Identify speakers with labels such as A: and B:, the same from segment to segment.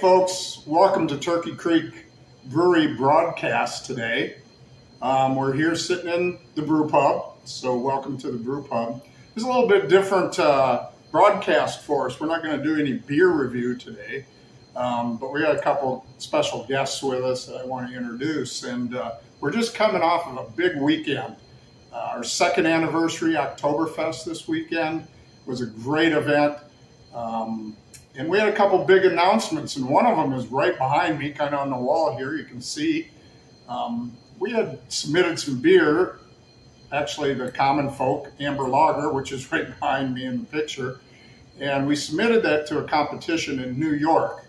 A: folks, welcome to Turkey Creek Brewery broadcast today. We're here sitting in the brew pub, so welcome to the brew pub. It's a little bit different broadcast for us. We're not going to do any beer review today, but we got a couple special guests with us that I want to introduce, and we're just coming off of a big weekend. Our second anniversary, Oktoberfest this weekend, was a great event. And we had a couple big announcements, and one of them is right behind me, kind of on the wall here, you can see. We had submitted some beer, actually the Common Folk Amber Lager, which is right behind me in the picture, and we submitted that to a competition in New York.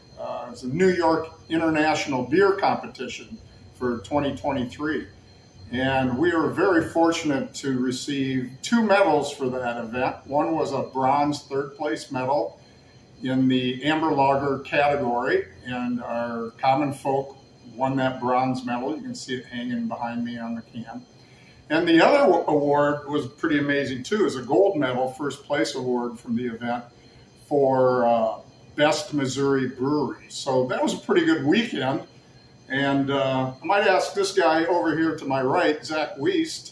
A: It's a New York International Beer Competition for 2023. And we were very fortunate to receive 2 medals for that event. One was a bronze third place medal in the Amber Lager category, and our Common Folk won that bronze medal. You can see it hanging behind me on the can. And the other award was pretty amazing too. It was a gold medal, first place award from the event for Best Missouri Brewery. So that was a pretty good weekend. And I might ask this guy over here to my right, Zach Wuest,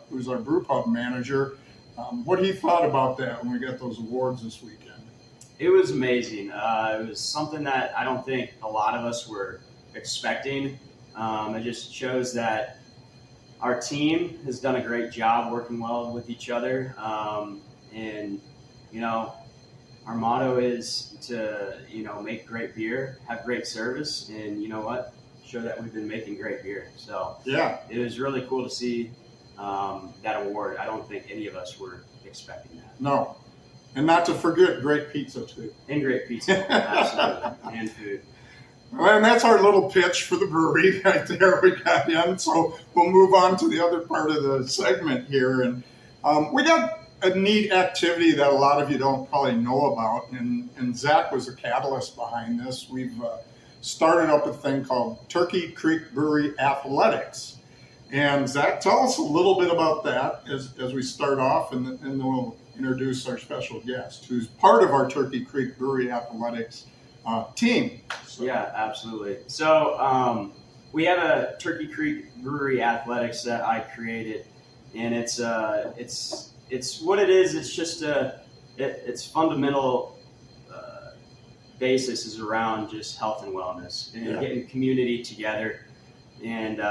A: who's our brew pub manager, what he thought about that when we got those awards this weekend.
B: It was amazing. It was something that I don't think a lot of us were expecting. It just shows that our team has done a great job working well with each other. And, you know, our motto is to, make great beer, have great service, and you know what? Show that we've been making great beer. So yeah, it was really cool to see that award. I don't think any of us were expecting that.
A: No. And not to forget great pizza too.
B: And great pizza, absolutely, and food.
A: Well, and that's our little pitch for the brewery right there we got in. So we'll move on to the other part of the segment here. And we got a neat activity that a lot of you don't probably know about. And Zach was a catalyst behind this. We've started up a thing called Turkey Creek Brewery Athletics. And Zach, tell us a little bit about that as we start off, and then we'll introduce our special guest, who's part of our Turkey Creek Brewery Athletics team. So.
B: Yeah, absolutely. So we have a Turkey Creek Brewery Athletics that I created, and it's what it is. It's just its fundamental basis is around just health and wellness, and getting community together, and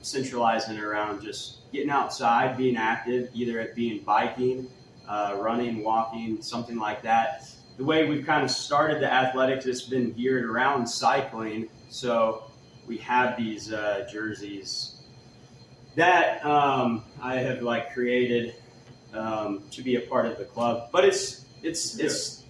B: centralizing around just getting outside, being active, either at being biking, running, walking, something like that. The way we've kind of started the athletics has been geared around cycling. So we have these jerseys that I have created to be a part of the club. But it's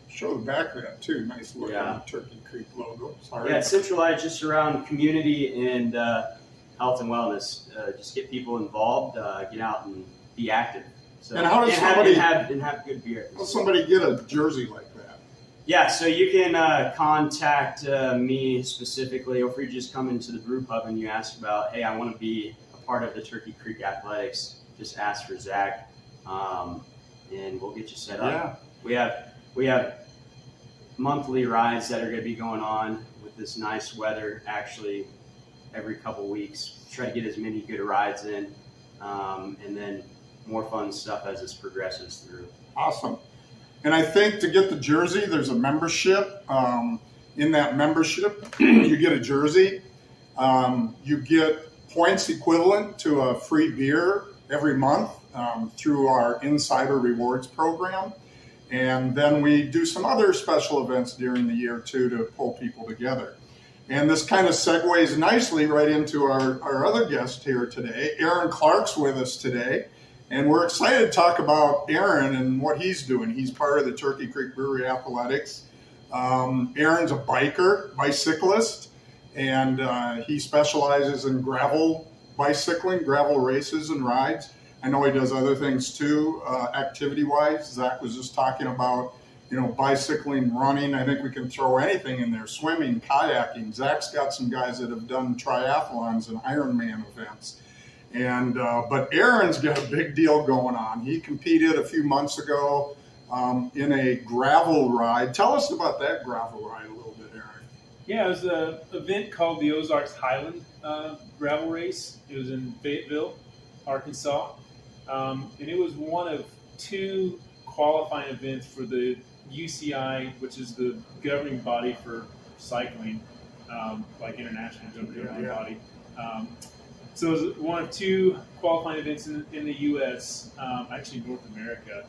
A: show the background too. Nice look on the Turkey Creek logo. Sorry.
B: Yeah, it's centralized just around community and health and wellness. Just get people involved, get out and be active. So,
A: and how does somebody
B: have good beer?
A: How does somebody get a jersey like that?
B: Yeah, so you can contact me specifically, or if you just come into the brew pub and you ask about, hey, I want to be a part of the Turkey Creek Athletics, just ask for Zach, and we'll get you set up. Yeah. We have monthly rides that are going to be going on with this nice weather, actually every couple weeks. Try to get as many good rides in, and then more fun stuff as this progresses through.
A: Awesome. And I think to get the jersey, there's a membership. In that membership, you get a jersey. You get points equivalent to a free beer every month through our Insider Rewards program. And then we do some other special events during the year too to pull people together. And this kind of segues nicely right into our other guest here today. Aaron Clark's with us today. And we're excited to talk about Aaron and what he's doing. He's part of the Turkey Creek Brewery Athletics. Aaron's a bicyclist, and he specializes in gravel bicycling, gravel races and rides. I know he does other things too, activity-wise. Zach was just talking about, bicycling, running. I think we can throw anything in there, swimming, kayaking. Zach's got some guys that have done triathlons and Ironman events. And but Aaron's got a big deal going on. He competed a few months ago in a gravel ride. Tell us about that gravel ride a little bit, Aaron.
C: Yeah, it was an event called the Ozarks Highland Gravel Race. It was in Fayetteville, Arkansas, and it was one of 2 qualifying events for the UCI, which is the governing body for cycling, like international governing body. So it was one of 2 qualifying events in the U.S., actually North America,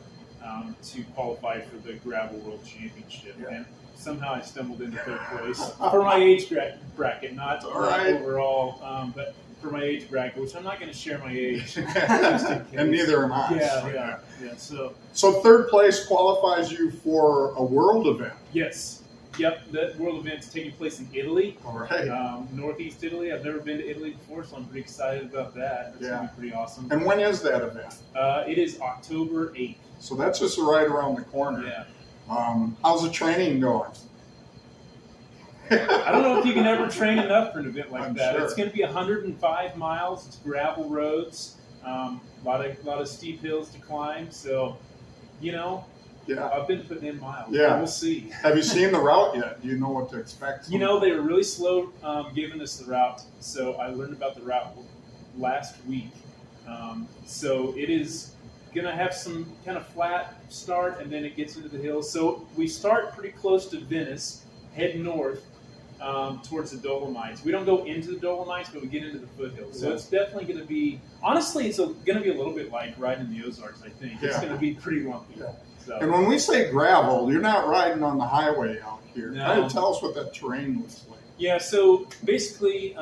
C: to qualify for the Gravel World Championship.
A: Yeah.
C: And somehow I stumbled into 3rd place for my age bracket, not overall, but for my age bracket, which I'm not going to share my age.
A: And neither am I.
C: Yeah. So
A: 3rd place qualifies you for a world event.
C: yes. Yep, that world event's taking place in Italy,
A: All right.
C: Northeast Italy. I've never been to Italy before, so I'm pretty excited about that. It's going to be pretty awesome.
A: And when is that event?
C: It is October 8th.
A: So that's just right around the corner.
C: Yeah.
A: How's the training going?
C: I don't know if you can ever train enough for an event like that.
A: Sure.
C: It's going to be 105 miles. It's gravel roads, a lot of steep hills to climb. So, I've been putting in miles.
A: Yeah.
C: We'll see.
A: Have you seen the route yet? Do you know what to expect?
C: They were really slow giving us the route. So I learned about the route last week. So it is going to have some kind of flat start, and then it gets into the hills. So we start pretty close to Venice, head north towards the Dolomites. We don't go into the Dolomites, but we get into the foothills. So it's definitely going to be, honestly, it's going to be a little bit like riding the Ozarks, I think. It's going to be pretty lumpy. Yeah. So.
A: And when we say gravel, you're not riding on the highway out here.
C: No.
A: Kind of tell us what that terrain looks like.
C: Yeah, so basically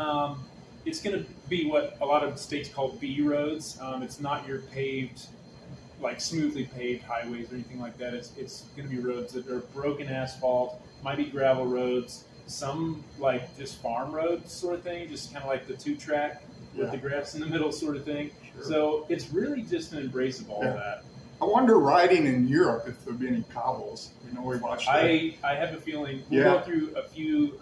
C: it's going to be what a lot of states call B roads. It's not your paved, like smoothly paved highways or anything like that. It's going to be roads that are broken asphalt, might be gravel roads, some like just farm roads sort of thing, just kind of like the 2-track with the grass in the middle sort of thing. Sure. So it's really just an embrace of all of that.
A: I wonder riding in Europe if there'll be any cobbles. We watched that.
C: I have a feeling we'll go through a few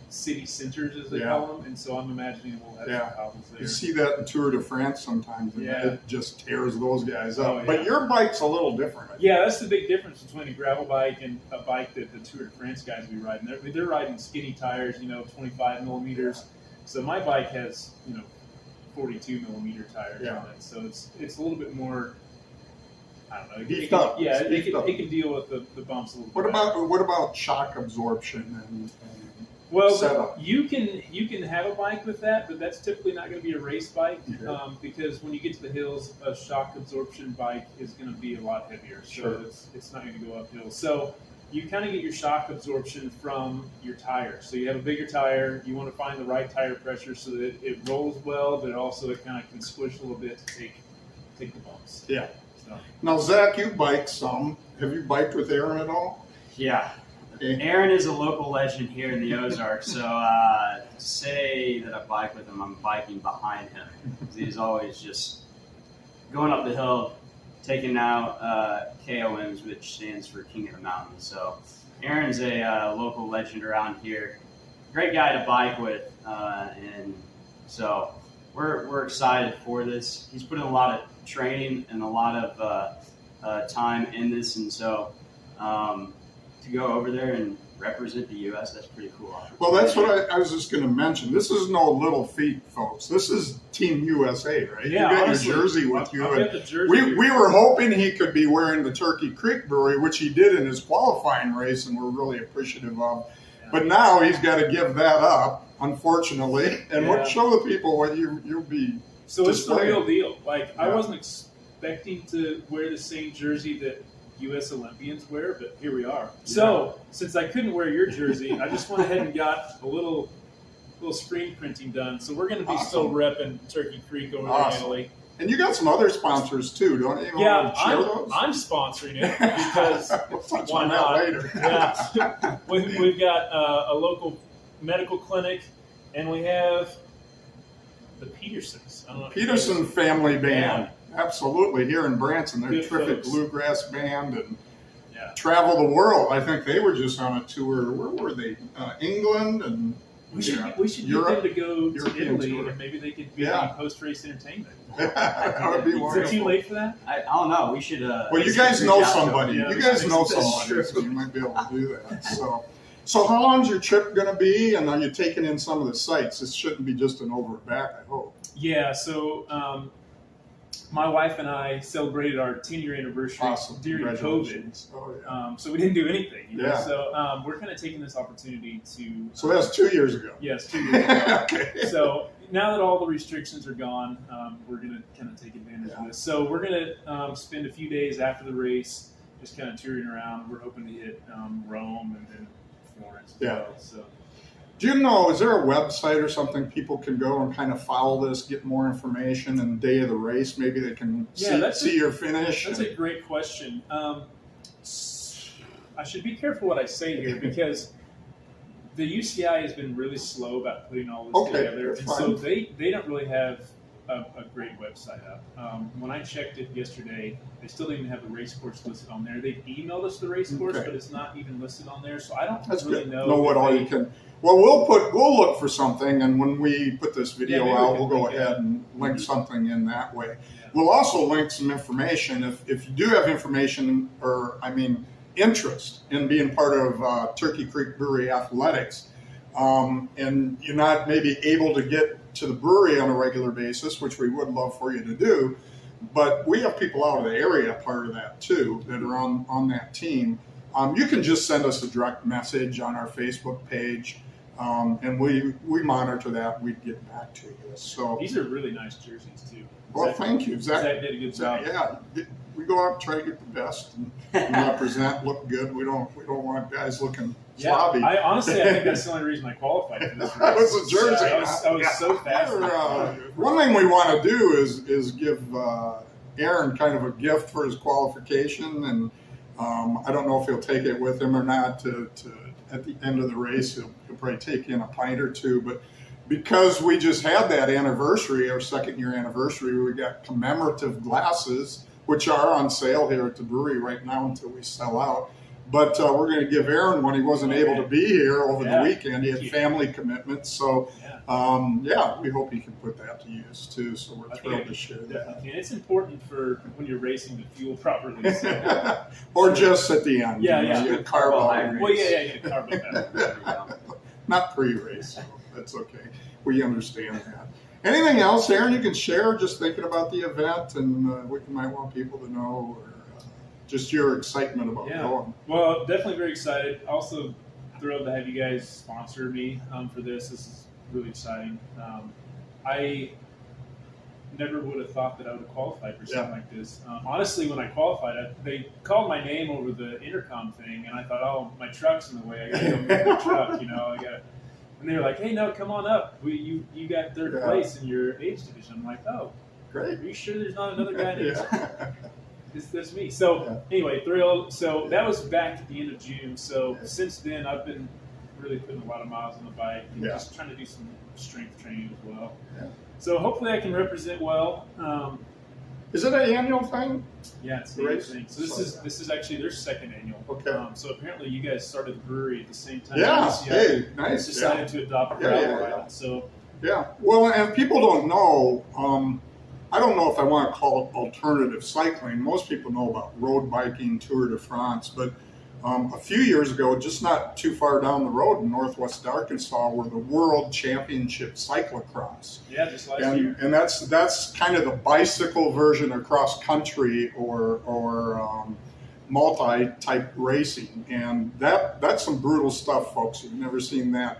C: city centers, as they call them, and so I'm imagining we'll have some cobbles there.
A: You see that in Tour de France sometimes, and it just tears those guys up.
C: Oh, yeah.
A: But your bike's a little different.
C: Yeah, that's the big difference between a gravel bike and a bike that the Tour de France guys will be riding. They're riding skinny tires, 25 millimeters. So my bike has, 42 millimeter tires on it. So it's a little bit more. I don't know.
A: Beefed up.
C: Yeah, it can deal with the bumps a little bit.
A: What about shock absorption and
C: setup? You can have a bike with that, but that's typically not going to be a race bike because when you get to the hills, a shock absorption bike is going to be a lot heavier. So it's not going to go uphill. So you kind of get your shock absorption from your tire. So you have a bigger tire. You want to find the right tire pressure so that it rolls well, but also it kind of can squish a little bit to take the bumps.
A: Yeah. Now, Zach, you bike some. Have you biked with Aaron at all?
B: Yeah. Aaron is a local legend here in the Ozarks, so to say that I bike with him, I'm biking behind him. He's always just going up the hill, taking out KOMs, which stands for King of the Mountain. So Aaron's a local legend around here. Great guy to bike with, and so we're excited for this. He's put in a lot of training and a lot of time in this, and so to go over there and represent the U.S., that's pretty cool.
A: Well, that's what I was just going to mention. This is no little feat, folks. This is Team USA, right?
C: Yeah,
A: you got
C: honestly,
A: your jersey with you.
C: I've got the jersey
A: we were hoping he could be wearing the Turkey Creek Brewery, which he did in his qualifying race, and we're really appreciative of. Yeah. But now he's got to give that up, unfortunately, and show the people what you'll be.
C: So it's the real deal. Like I wasn't expecting to wear the same jersey that U.S. Olympians wear, but here we are. So since I couldn't wear your jersey, I just went ahead and got a little screen printing done. So we're going to be still repping Turkey Creek over there in Italy.
A: And you got some other sponsors too, don't you?
C: I'm sponsoring it because why not?
A: Later.
C: Yeah, we've got a local medical clinic, and we have the Petersons. I don't know
A: Peterson family band.
C: Yeah.
A: Absolutely, here in Branson, they're a terrific
C: folks.
A: Bluegrass band and travel the world. I think they were just on a tour. Where were they? England and
C: we should
A: Europe,
C: get them to go to
A: European
C: Italy,
A: tour.
C: and maybe they could be on post-race entertainment.
A: That would be wonderful.
C: Is it too late for that?
B: I don't know. We should.
A: Well, you guys know somebody.
C: Yeah,
A: you guys know
C: that's
A: somebody, so you might be able to do that. So, So how long's your trip going to be, and are you taking in some of the sites? This shouldn't be just an over and back, I hope.
C: Yeah, so my wife and I celebrated our 10-year anniversary during COVID.
A: Oh, yeah.
C: So we didn't do anything. You know?
A: Yeah.
C: So we're kind of taking this opportunity to.
A: So that's 2 years ago.
C: Yes, 2 years ago.
A: Okay.
C: So now that all the restrictions are gone, we're going to kind of take advantage of this. So we're going to spend a few days after the race just kind of touring around. We're hoping to hit Rome and then Florence as well. So.
A: Do you know, is there a website or something people can go and kind of follow this, get more information, and the day of the race, maybe they can see your finish?
C: That's a great question. I should be careful what I say here because the UCI has been really slow about putting all this together. And so they don't really have a great website up. When I checked it yesterday, they still didn't have the race course listed on there. They've emailed us the race course, but it's not even listed on there. So I don't really know
A: what all you can. Well, we'll look for something, and when we put this video out, we'll go ahead and link something in that way. Yeah. We'll also link some information if you do have information, interest in being part of Turkey Creek Brewery athletics, and you're not maybe able to get to the brewery on a regular basis, which we would love for you to do, but we have people out of the area part of that too that are on that team. You can just send us a direct message on our Facebook page. And we monitor that. We'd get back to you. So
C: these are really nice jerseys too.
A: Well, thank you, Zach.
C: Zach did a good job.
A: Yeah, we go out and try to get the best and represent, look good. We don't want guys looking sloppy.
C: I honestly think that's the only reason I qualified for this race.
A: That was a jersey.
C: I was so fast.
A: One thing we want to do is give Aaron kind of a gift for his qualification, and I don't know if he'll take it with him or not to at the end of the race. He'll probably take in a pint or two, but because we just had that anniversary, our 2nd year anniversary, we got commemorative glasses, which are on sale here at the brewery right now until we sell out. But we're going to give Aaron one. He wasn't able to be here over the weekend. He had family commitments. So, we hope he can put that to use too. So we're thrilled to share that.
C: And it's important for when you're racing to fuel properly. So.
A: Or just at the end.
B: Get carbohydrates.
C: Well, get a carbohydrate.
A: Not pre-race, so that's okay. We understand that. Anything else, Aaron, you can share just thinking about the event and what you might want people to know, or just your excitement about going?
C: Well, definitely very excited. Also thrilled to have you guys sponsor me for this. This is really exciting. I never would have thought that I would have qualified for something like this. Honestly, when I qualified, they called my name over the intercom thing, and I thought, oh, my truck's in the way. I got to go move my truck, And they were like, hey, no, come on up. You got 3rd place in your age division. I'm like, oh,
A: great.
C: Are you sure there's not another guy named That's me. So anyway, thrilled. So that was back at the end of June. So since then, I've been really putting a lot of miles on the bike and just trying to do some strength training as well. Yeah. So hopefully I can represent well.
A: Is it an annual thing?
C: Yeah, it's the race thing. So this is actually their 2nd annual.
A: Okay.
C: So apparently you guys started the brewery at the same time.
A: Yeah. Hey, nice.
C: Decided to adopt a gravel ride. So.
A: Yeah. Well, and people don't know. I don't know if I want to call it alternative cycling. Most people know about road biking, Tour de France, but a few years ago, just not too far down the road in Northwest Arkansas, were the World Championship cyclocross.
C: Yeah, just last year.
A: And that's kind of the bicycle version of cross country or multi-type racing, and that's some brutal stuff, folks. You've never seen that.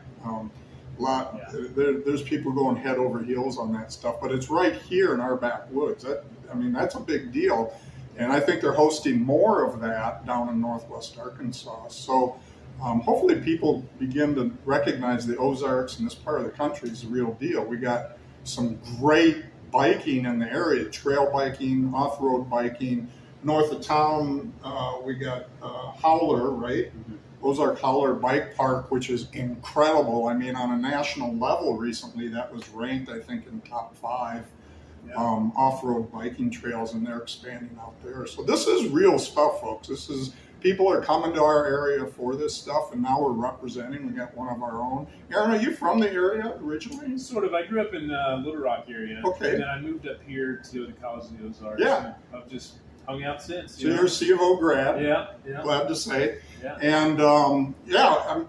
A: There's people going head over heels on that stuff, but it's right here in our backwoods. That's a big deal, and I think they're hosting more of that down in Northwest Arkansas. So hopefully people begin to recognize the Ozarks and this part of the country is the real deal. We got some great biking in the area, trail biking, off-road biking. North of town, we got Howler, right? Mm-hmm. Ozark Howler Bike Park, which is incredible. On a national level recently, that was ranked, I think, in top 5 off-road biking trails, and they're expanding out there. So this is real stuff, folks. People are coming to our area for this stuff, and now we're representing. We got one of our own. Aaron, are you from the area originally?
C: Sort of. I grew up in Little Rock area.
A: Okay.
C: And then I moved up here to go to college in the Ozarks.
A: Yeah.
C: I've just hung out since.
A: So you're a C of O grad.
C: Yeah.
A: Glad to say.
C: Yeah.
A: And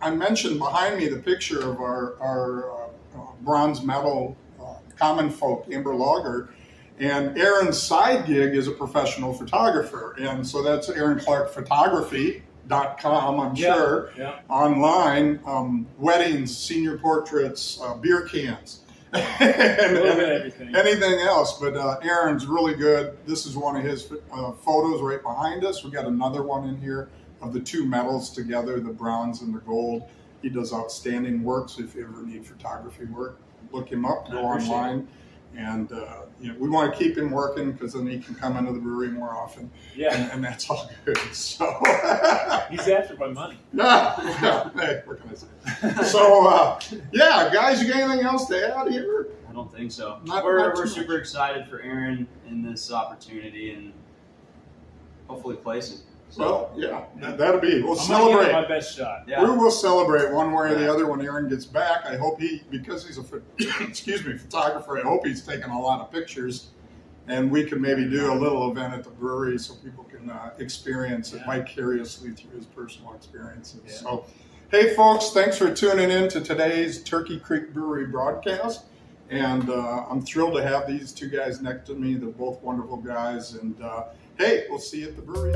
A: I mentioned behind me the picture of our bronze medal common folk amber lager. And Aaron's side gig is a professional photographer. And so that's AaronClarkPhotography.com, I'm sure, online, weddings, senior portraits, beer cans. and
C: everything.
A: Anything else, but Aaron's really good. This is one of his photos right behind us. We got another one in here of the two medals together, the bronze and the gold. He does outstanding work, so if you ever need photography work, look him up, go online. And we want to keep him working because then he can come into the brewery more often.
C: Yeah.
A: And that's all good. So
C: he's after my money.
A: Hey, what can I say? So guys, you got anything else to add here?
B: I don't think so.
A: Not
B: We're
A: too
B: super excited for Aaron in this opportunity and hopefully placing.
A: So that'll be. We'll
C: I'm
A: celebrate.
C: gonna give it my best shot.
B: Yeah.
A: We will celebrate one way or the other when Aaron gets back. I hope because he's a photographer. I hope he's taking a lot of pictures, and we can maybe do a little event at the brewery so people can experience it vicariously through his personal experiences.
C: Yeah.
A: So, hey folks, thanks for tuning in to today's Turkey Creek Brewery broadcast. And I'm thrilled to have these two guys next to me. They're both wonderful guys. And hey, we'll see you at the brewery.